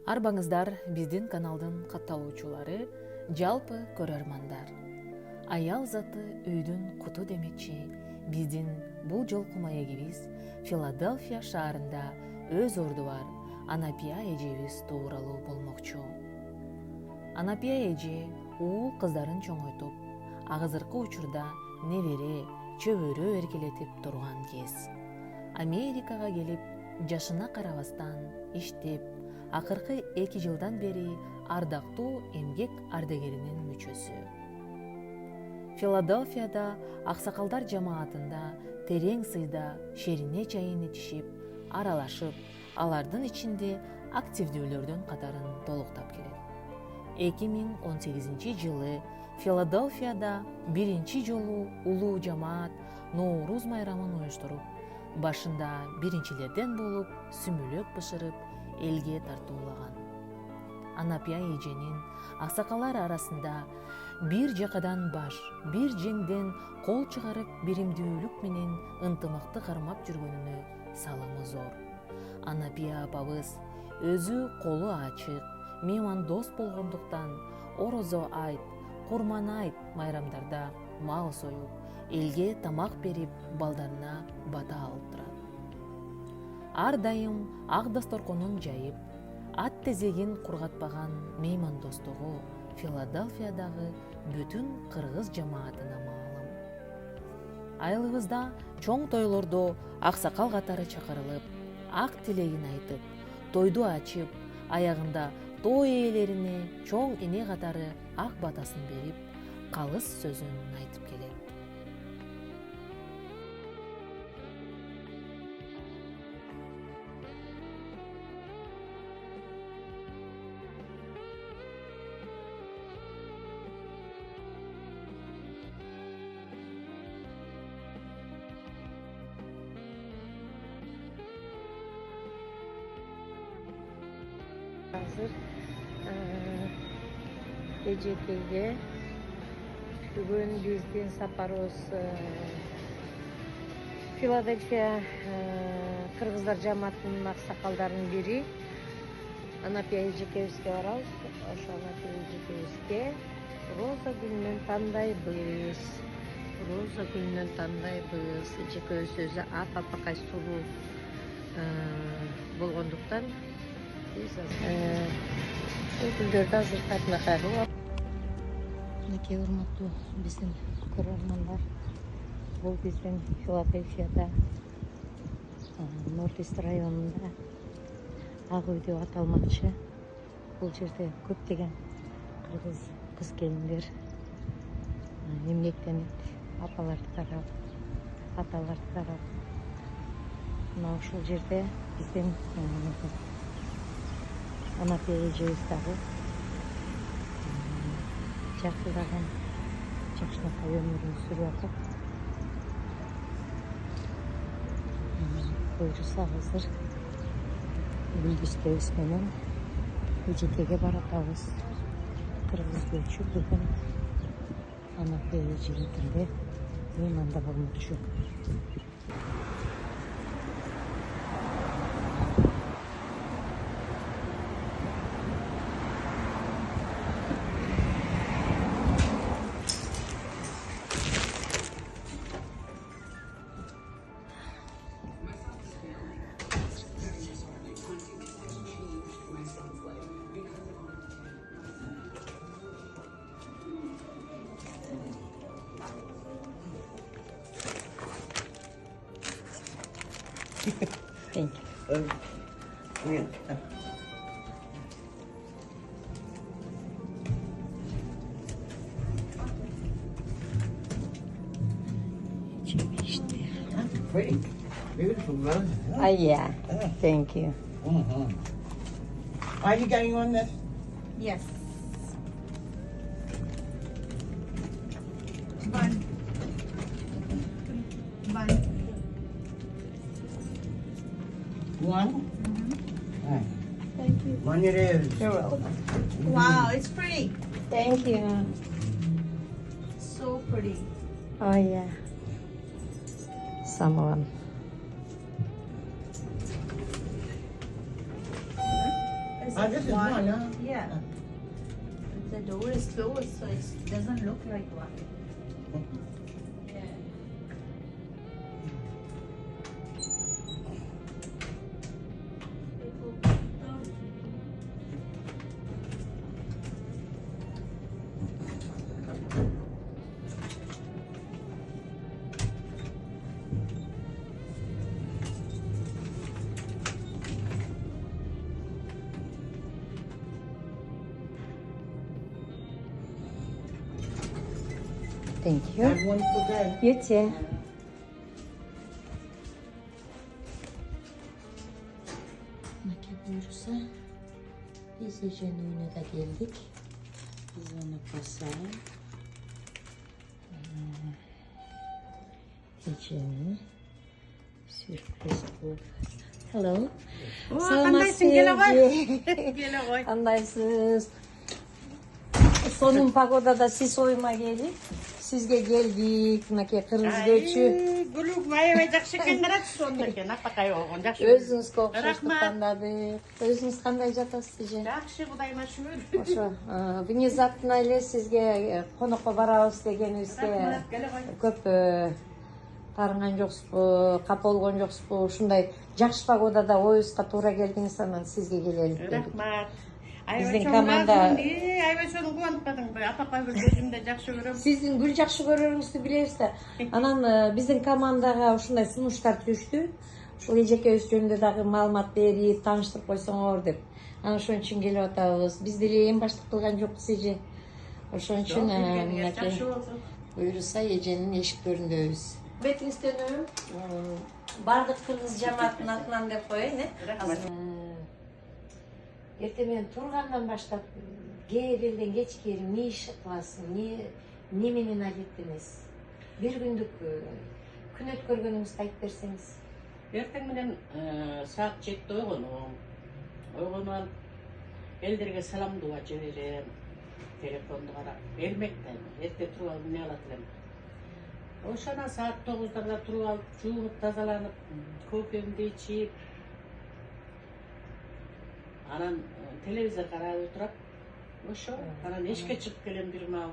Арбаңыздар биздин каналдын катталуучулары, жалпы көрөрмандар. Аял заты үйдүн куту демекчи, биздин бул жолку маегибиз Филадельфия шаарында өз орду бар Анапия эжебиз тууралуу болмокчу. Анапия эже уул кыздарын чоңойтуп, азыркы учурда небере, чөбөрө эркелетип турган кез. Америкага келип, жашына карабастан иштеп, акыркы 2 жылдан бери ардактуу эмгек ардагеринин мүчөсү. Филадельфияда аксакалдар жамаатында терең сыйда шерине чайын ичишип, аралашып, алардын ичинде активдүүлөрдүн катарын толуктап келет. 2018 жылы Филадельфияда биринчи жолу улуу жамаат Ноорuz майрамын уюштуруп, башында биринчилерден болуп сүмөлөк бышырып, элге тартуулаган. Анапия эженин аксакалдар арасында бир жакадан баш, бир жеңден кол чыгарып биримдүүлүк менен ынтымакты кармап жүргөнүнө салымы зор. Анапия апабыз өзү колу ачык, меймандос болгондуктан орозо айт, курман айт майрамдарда мал союп, элге тамак берип, балдарына бата алып турат. Ар дайым ак дасторконун жайып, ат тезегин кургатпаган меймандостугу Филадельфиядагы бүтүн кыргыз жамаатына маалым. Айылыбызда чоң тойлордо аксакал катары чакырылып, ак тилегин айтып, тойду ачып, аягында той ээлерине чоң эне катары ак батасын берип, калыс сөзүн айтып келет. Hazır эжекейге бүгүн биздин сапарыбыз Филадельфия кыргыздар жамаатынын аксакалдарынын бири Анапия эжекебизге барабыз. Ошо Анапия эжекебизге роза гүлүнөн тандайбыз. Роза гүлүнөн тандайбыз. Эжекебиз өзү апапакай сулуу болгондуктан гүлдөрдү азыртап накайлап. Мынакей урматтуу биздин көрөрмандар, бул биздин Филадельфияда Норт-Ист районунда Ак үй деп аталмакчы. Бул жерде көптөгөн кыргыз кыз келиндер эмгектенип, апаларды карап, аталарды карап. Мына ушул жерде биздин Анапия эжебиз дагы жакшыраган жакшынакай өмүрүн сүрүп атат. Буюрса азыр Билгичтебиз менен эжекеге баратабыз. Кыргыз көчү бүгүн Анапия эженикинде мейманда болмокчу. Thank you. Pretty, beautiful roses. Huh? Yeah, thank you. Are you getting on this? Yes. Bun. One? Right. Thank you. One it is. You're welcome. Wow, it's pretty. Thank you. So pretty. Oh yeah. Someone. This Ah, is this is one. one, huh? Yeah. The door is closed, so it doesn't look like one. Yeah. Thank you. Have one for that. You too. Nakit buyursa biz Ece'nin önüne de geldik. Biz onu basalım. Ece'nin sürpriz bu. Hello. kandaysın, gel bak. Gel bak. Kandaysınız. Sonun pagodada siz oyma gelip sizge geldik. Nake kırmızı göçü. Gülük maya ve jakşı kendirat sondaki. Napakay oğun jakşı. Özünüz kokuştuk Rahmat. kandadık. Özünüz kanday жатасыз Ece? Jakşı budayma şunu. Ошо внезапно эле сизге конокко барабыз дегенибизге Rahmat, gel bak. көп таарынган жоксузбу, капа болгон жоксузбу? Ушундай жакшы погодада оюбузга туура келдиңиз, анан сизге келелик дедик. Rahmat. Биздин команда Ayvaşonu kuantmadın be. Apakay bir gözümde jakşı görüm. сиздин гүл жакшы көрөрүңүздү билебиз да. Анан биздин командага ушундай сунуштар түштү. Ушул эжекебиз жөнүндө дагы маалымат берип, тааныштырып койсоңор деп. Анан ошон үчүн келип атабыз. Биз деле эң баштык кылган жокпуз Эже. Ошон үчүн Jakşı olsun. буюрса Эженин эшиктериндөбүз. Бетиңизден бардык кыргыз жамааттын атынан деп коеюн, эртең менен тургандан баштап кээ белден кечке эмне иш кыласың, эмне менен адеттенесиз? Бир күндүк күн өткөргөнүңүздү айтып берсеңиз. Эртең менен саат 7-те ойгонум. Ойгонуп алып элдерге салам дуба жиберем. Телефонду карап, элмектен, эрте туруп алып эмне кылат элем. Ошондо саат 9-да туруп алып, жуунуп, тазаланып, кофемди ичип, анан телевизор карап отуруп, ошо, анан эшикке чыгып келем бир маал.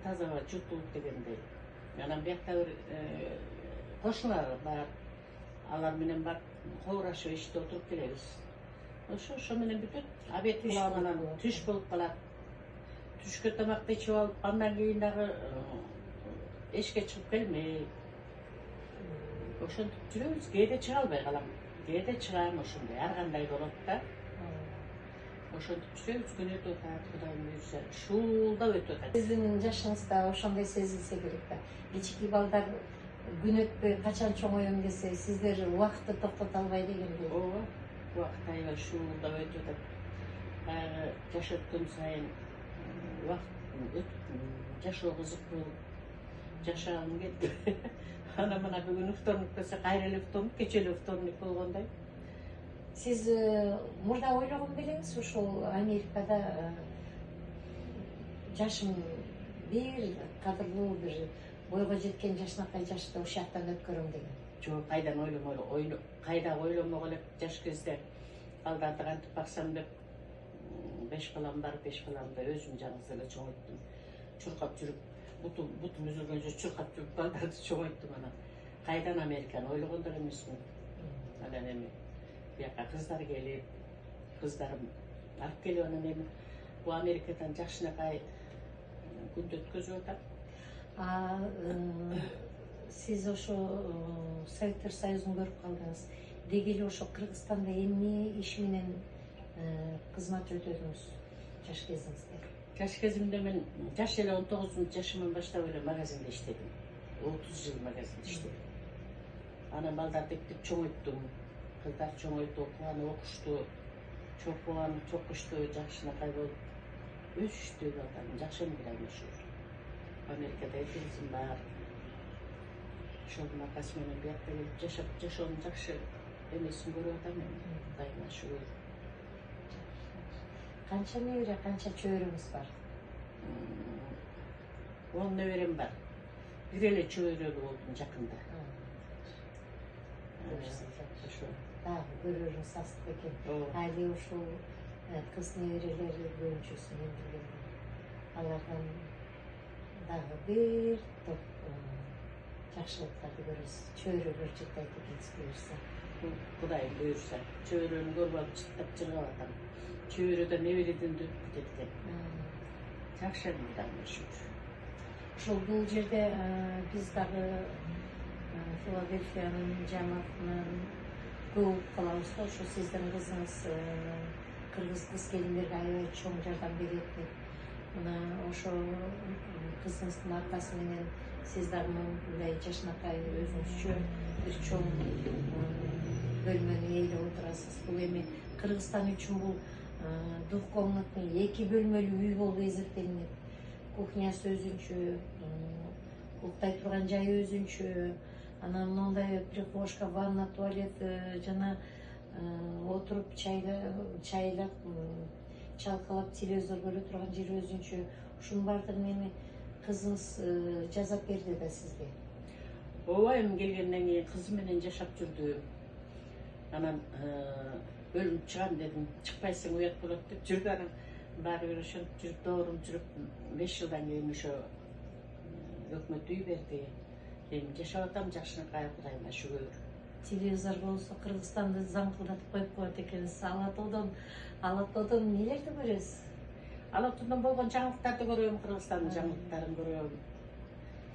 Таза жутулуп дегендей. Анан биякта бир кошуналар бар. Алар менен барып, коорашып эшикте отуруп келебиз. Ошо менен бүтөт. Обед кылам, анан түш болуп калат. Түшкө тамакты ичип алып, андан кийин дагы эшикке чыгып келмей. Ошентип жүрөбүз. Кээде чыга албай калам. Кээде чыгам ошондой, ар кандай болот да. Ошентип жүрөбүз, күн өтүп атат, Кудайым буйрса, шуулдап өтүп атат. Сиздин жашыңызда ошондой сезилсе керек да. Кичике балдар күн өтпөй качан чоңойом десе, сиздер убакытты токтото албай дегендей. Ооба, убакыт аябай шуулдап өтүп атат. Баягы жаш өткөн сайын убакыт жашоо кызык болуп, жашагым келди. Ана мына бүгүн вторник келсе, кайра эле вторник, кече эле вторник болгондой. Сиз мурда ойлогон белеңиз, ушул Америкада жашым бир кадырлуу бир бойго жеткен жашынакай жашты ушул жактан өткөрөм деген. Жок, кайдан ойломой, кайда ойломок элек жаш кезде. Балдарды кантип баксам деп 5 балам бар, 5 баламды өзүм жалгыз эле чоңойттум. Чуркап жүрүп, бутум үзүлгөнчө чуркап жүрүп балдарды чоңойттум анан. Кайдан Американы ойлогон да эмесмин. Анан эми бияка кыздар келип, кыздарым алып келип анан эми бул Америкадан жакшынакай күндү өткөзүп атат. Сиз ошо Советтер Союзун көрүп калдыңыз. Деги эле ошо Кыргызстанда эмне иш менен кызмат өтөдүңүз жаш кезиңизде? Жаш кезимде мен жаш эле 19 жашымдан баштап эле магазинде иштедим. 30 жыл магазинде иштедим. Анан балдарды эптеп чоңойттум. Кыздар чоңойду, окуган окушту, чокуган чокушту, жакшынакай болуп өсүштү балдар. Жакшы эмгилейм ошо. Америкада экенсин бар. Ошонун аркасы менен биякка келип жашап, жашоонун жакшы эмесин көрүп атам мен. Кудайыма шүгүр. Канча небере, канча чөбөрөңүз бар? 10 неберем бар. Бир эле чөбөрөлүү болдум жакында. дагы көрөрүңүз астык экен. Али ушул кыз неберелери көбүнчөсү менен билгенден алардан дагы бир топ жакшылыктарды көрөсүз. Чөйрөлөр жыттайт экенсиз буюрса. Кудайым буюрса, чөйрөнү көрүп алып жыттап жыргап атам. Чөйрөдөн небереден өтүп кетет экен. Жакшы Кудайга шүкүр. Ошол бул жерде биз дагы Филадельфиянын жамаатынан көп калабыз да, ошо сиздин кызыңыз кыргыз кыз келиндерге аябай чоң жардам берет деп. Мына ошо кызыңыздын аркасы менен сиз дагы мындай жашынакай өзүңүзчө бир чоң бөлмөнү ээлеп отурасыз. Бул эми Кыргызстан үчүн бул двухкомнатный 2 бөлмөлүү үй болуп эсептелинет. Кухнясы өзүнчө, уктай турган жайы өзүнчө, анан мындай прихожка, ванна, туалет жана отуруп чайлап, чалкалап телевизор көрө турган жери өзүнчө. Ушунун баардыгын эми кызыңыз жасап берди да сизге. Ооба, эми келгенден кийин кызы менен жашап жүрдү. Анан бөлүнүп чыгам дедим, чыкпайсың уят болот деп жүрдү. Анан баары бир ошентип жүрүп, доорум жүрүп, 5 жылдан кийин ошо өкмөт үй берди. Эми жашап атам жакшынакай, Кудайыма шүгүр. Телевизор болсо Кыргызстанды заңкылдатып коюп коет экенсиз. Алатоодон эмнелерди көрөсүз? Алатоодон болгон жаңылыктарды көрөм, Кыргызстандын жаңылыктарын көрөм.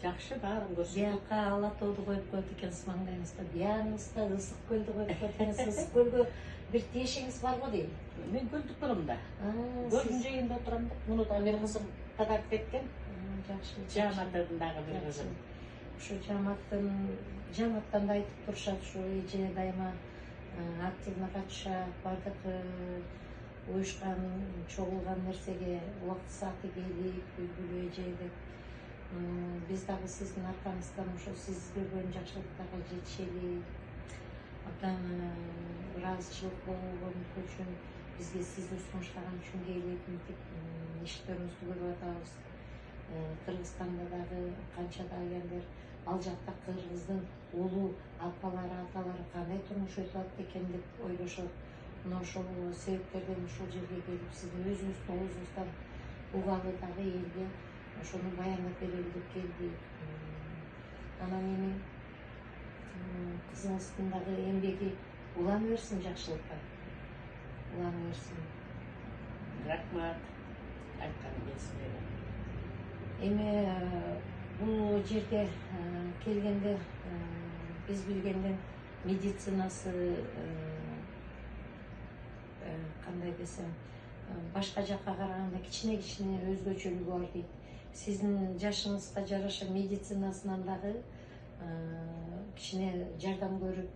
Жакшы, баарын көрсөтөт. Бияка Алатоодо коюп коет экенсиз маңдайыңызда. Биягыңызда Ысык көлдү коюп коет экенсиз. Ысык көлгө бир тиешиңиз барбы дейм? Мен көлдүк көрөм да. Көлдүн жээгинде отурам да. Муну да бир кызым кадарып кеткен. Жакшы. Жамааттын дагы бир кызым. Ушу жамааттан да айтып турушат, ушу эже дайыма активно катышат, баардык уюшкан, чогулган нерсеге убакыт сааты келип, үлгүлүү эже деп. Биз дагы сиздин аркаңыздан ошо сиз көргөн жакшылыктарга жетишели, абдан ыраазычылык болгон үчүн бизге сизди сунуштаган үчүн келип, мынтип эшиктерибизди көрүп атабыз. Кыргызстанда дагы канча дагы ал жакта кыргыздын улуу апалары, аталары кандай турмуш өтүп атат экен деп ойлошот. Мына ошол себептерден ушул жерге келип сиздин өзүңүздүн оозуңуздан угалы дагы элге ошону баяндап берели деп келдик. Анан эми кызыңыздын дагы эмгеги улана берсин жакшылыкка. Улана берсин. Рахмат. Айтканым келсин. Эми бул жерде келгенде биз билгенден медицинасы кандай десем, башка жакка караганда кичине өзгөчөлүгү бар дейт. Сиздин жашыңызга жараша медицинасынан дагы кичине жардам көрүп,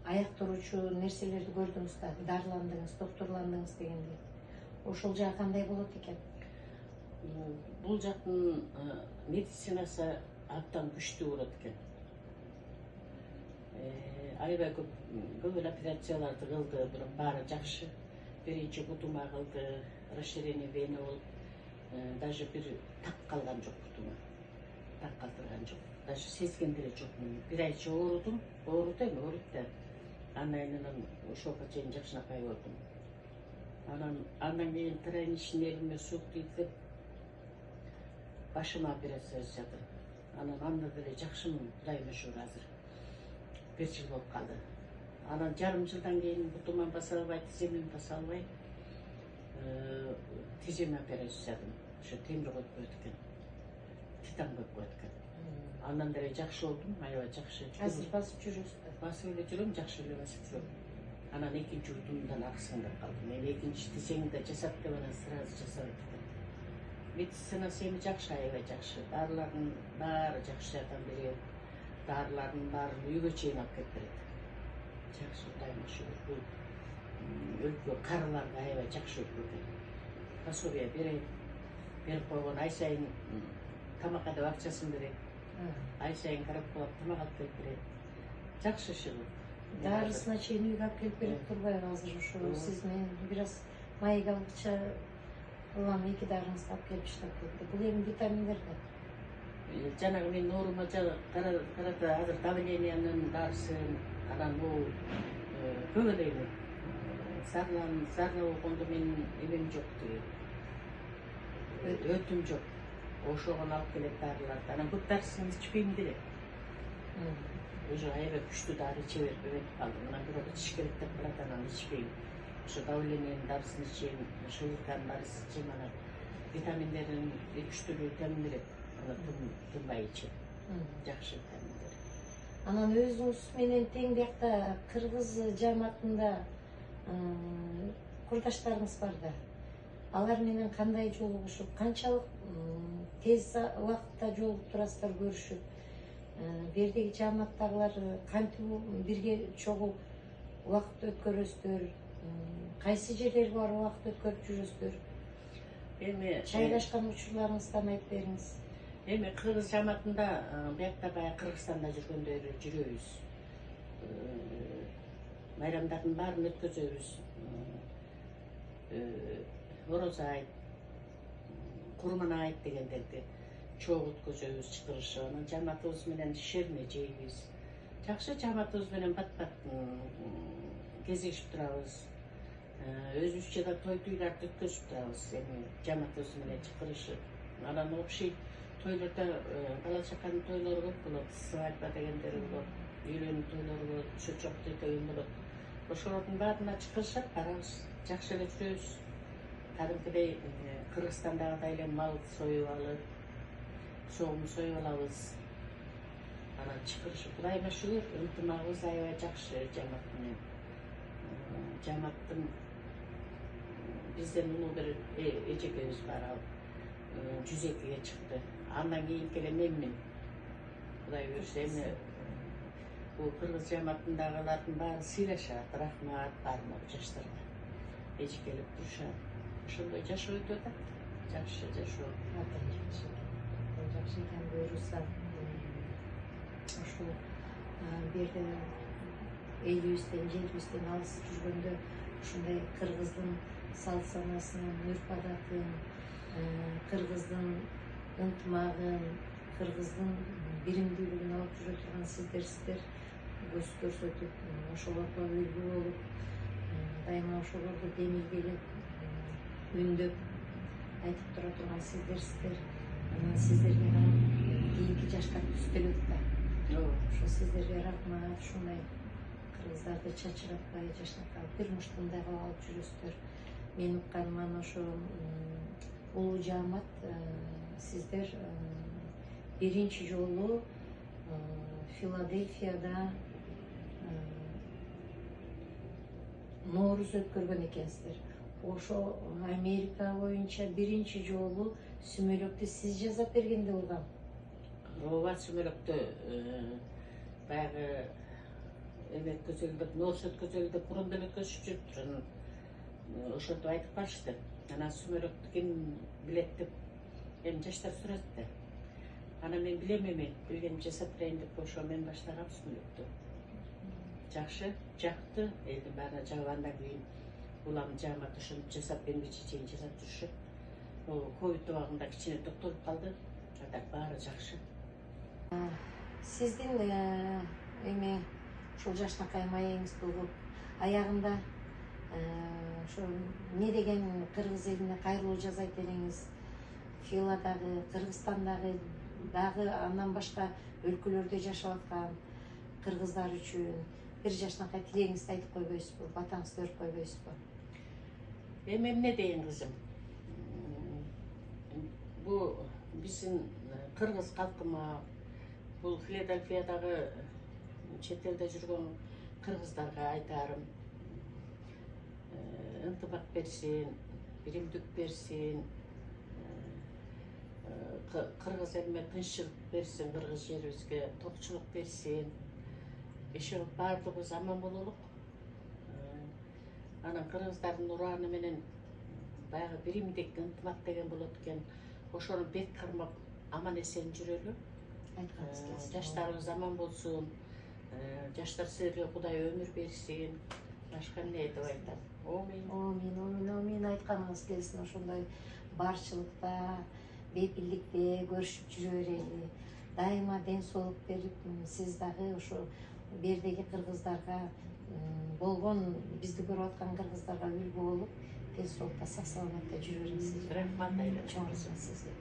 аяктыруучу нерселерди көрдүңүз да, дарыландыңыз, доктурландыңыз дегенде. Ошол жагы кандай болот экен? Бул жактын медицинасы абдан күчтүү болот экен. Аябай көп эле операцияларды кылды, бирок баары жакшы. Биринчи бутума кылды, расширение вены болуп, даже бир так калган жок бутума. Так калтырган жок. Даже сезген деле жокмун. Бир айча оорудум, ооруду да. Анан ошого чейин жакшынакай болдум. Андан кийин тройничный нервный сук дейт, башыма операция жасады. Анда деле жакшымын, Кудайыма шүгүр азыр. 1 жыл болуп калды. Анан жарым жылдан кийин бутуман баса албай, тиземин баса албай, тиземе операция жасадым. Ошо темир коюп коет экен. Титан коюп коет экен. Андан деле жакшы болдум, аябай жакшы. Азыр басып жүрөсүз да. Басып эле жүрөм, жакшы эле басып жүрөм. Анан экинчи бутумдан аксыңдап калдым. Эми экинчи тизеңди да жасап деп анан сразу жасап эттим. Медицинасы эми жакшы, аябай жакшы. Дарылардын баары жакшы жардам берет. Дарылардын баарын үйгө чейин алып келип берет. Жакшы, Кудайыма шүгүр. Бул өлкө карыларга аябай жакшы өлкө. Пособие берет. Берип койгон ай сайын тамакка деп акчасын берет. Ай сайын коробкалап тамак алып келип берет. Жакшы шүгүр. Дарысына чейин үйгө алып келип берип турбайбы азыр ошо сиз менен бир аз майыг алгыча улам 2 дарыңызды алып келип иштеп кетти. Бул эми витаминдер да. Жанагы мен оорума карата азыр давлениянын дарысын, Анан бул көп эле зарлап болгондо менин эмем жок тиги. Өтүм жок. Ошогон алып келет дарыларды. Анан көп дарысын ичпейм деле. Уже аябай күчтүү дары иче берип эметип калдым. Анан бирок ичиш керек деп калат, анан ичпейм. Ошо давлениянын дарысын ичем, желудканын дарысын ичем, анан витаминдерин 2-3 түрлүү витамин берет. Аны тынбай ичем. Жакшы витаминдер. Анан өзүңүз менен тең биякта кыргыз жааматында курдаштарыңыз бар да. Алар менен кандай жолугушуп, канчалык тез убакытта жолугуп турасыздар көрүшүп? Бердеги жааматтагылар кантип бирге чогуу убакыт өткөрөсүздөр? Кайсы жерлерге барып убакыт өткөрүп жүрөсүздөр? Эми Жайлашкан учурларыңыздан айтып бериңиз. Эми кыргыз жааматында биякта баягы Кыргызстанда жүргөндөй жүрөбүз. Майрамдардын баарын өткөзөбүз. Орозо айт, Курман айт дегендерди чогуу өткөзөбүз, чакырышып. Анан жааматыбыз менен шерме жейбиз. Жакшы жааматыбыз менен бат-бат кезигишип турабыз. Өзүбүзчө да той туйларды өткөзүп турабыз. Эми жааматыбыз менен чакырышып. Анан общий тойлордо бала чаканын тойлору көп болот. Свадьба дегендери болот, үйлөнүү тойлору болот, чочок деген болот. Ошолордун баарына чакырышат, барабыз. Жакшы эле жүрөбүз. Кадимкидей Кыргызстандагыдай эле мал союп алып, согум союп алабыз. Анан чакырышып, Кудайыма шүгүр, ынтымагыбыз аябай жакшы жаамат менен. Жааматтын бизден улуу бир эжекебиз бар, ал 102-ге чыкты. Андан кийинки эле менмин. Кудай буюрса, эми бул кыргыз жааматындагылардын баары сыйлашат, рахмат барма жаштарга. Эжекелеп турушат. Ошондой жашоо өтүп атат. Жакшы жашоо. Жакшы экен буюрса. Ошол берде элибизден, жерибизден алыс жүргөндө ушундай кыргыздын салт санасын, үрп адатын, кыргыздын ынтымагын, кыргыздын биримдүүлүгүн алып жүрө турган сиздерсиздер. Көз көрсөтүп, ошолорго үлгү болуп, дайыма ошолорду демилгелеп, үндөп айтып тура турган сиздерсиздер. Анан сиздерге кийинки жаштар түстөлөт да. Ошо сиздерге рахмат, ушундай кыргыздарды чачыратпай, жашнатпай, бир муштундай кылып алып жүрөсүздөр. Мен укканым аны ошо улуу жаамат сиздер биринчи жолу Филадельфияда Нооруз өткөргөн экенсиздер. Ошо Америка боюнча биринчи жолу сүмөлөктү сиз жасап бергенде болгам. Ооба, сүмөлөктү баягы эме өткөзөлдөп, Нооруз өткөзөлдөп, мурун деле өткөзүшүп жүрүптүр. Ошентип айтып барышты. Анан сүмөлөктү ким билет деп эми жаштар суратты. Анан мен билем эми, билгенимди жасап берейин деп ошо мен баштагам сүмөлөктү. Жакшы, жакты, элдин баарына жагып, андан кийин улам жаамат ошентип жасап, эмгиче чечейин жасап жүрүшөт. Ковид убагында кичине токтолуп калды. Так баары жакшы. Сиздин эми ушул жашнакай маегиңиз болуп, аягында ошо эмне деген кыргыз элине кайрылуу жасайт элеңиз? Филадагы, Кыргызстандагы, дагы андан башка өлкөлөрдө жашап аткан кыргыздар үчүн бир жашнакай тилегиңизди айтып койбойсузбу, батаңызды өрүп койбойсузбу? Эми эмне дейин кызым? Бул биздин кыргыз калкыма, бул Филадельфиядагы чет элде жүргөн кыргыздарга айтарым, ынтымак берсин, биримдик берсин, кыргыз элине тынччылык берсин, кыргыз жерибизге токчулук берсин. Ошо баардыгыбыз аман бололук. Анан кыргыздардын ураны менен баягы биримдик, ынтымак деген болот экен. Ошону бет кармап аман эсен жүрөлү. Жаштарыбыз аман болсун. Жаштар силерге Кудай өмүр берсин. Башка эмне деп айтам? Омин айтканыңыз келсин. Ошондой барчылыкта, бейпилдикте көрүшүп жүрө берели. Дайыма ден соолук берип, сиз дагы ошо бердеги кыргыздарга болгон бизди көрүп аткан кыргыздарга үлгү болуп тез сокта сак саламатта жүрө бериңиз. Рахмат, Айла. Чоң рахмат сизге.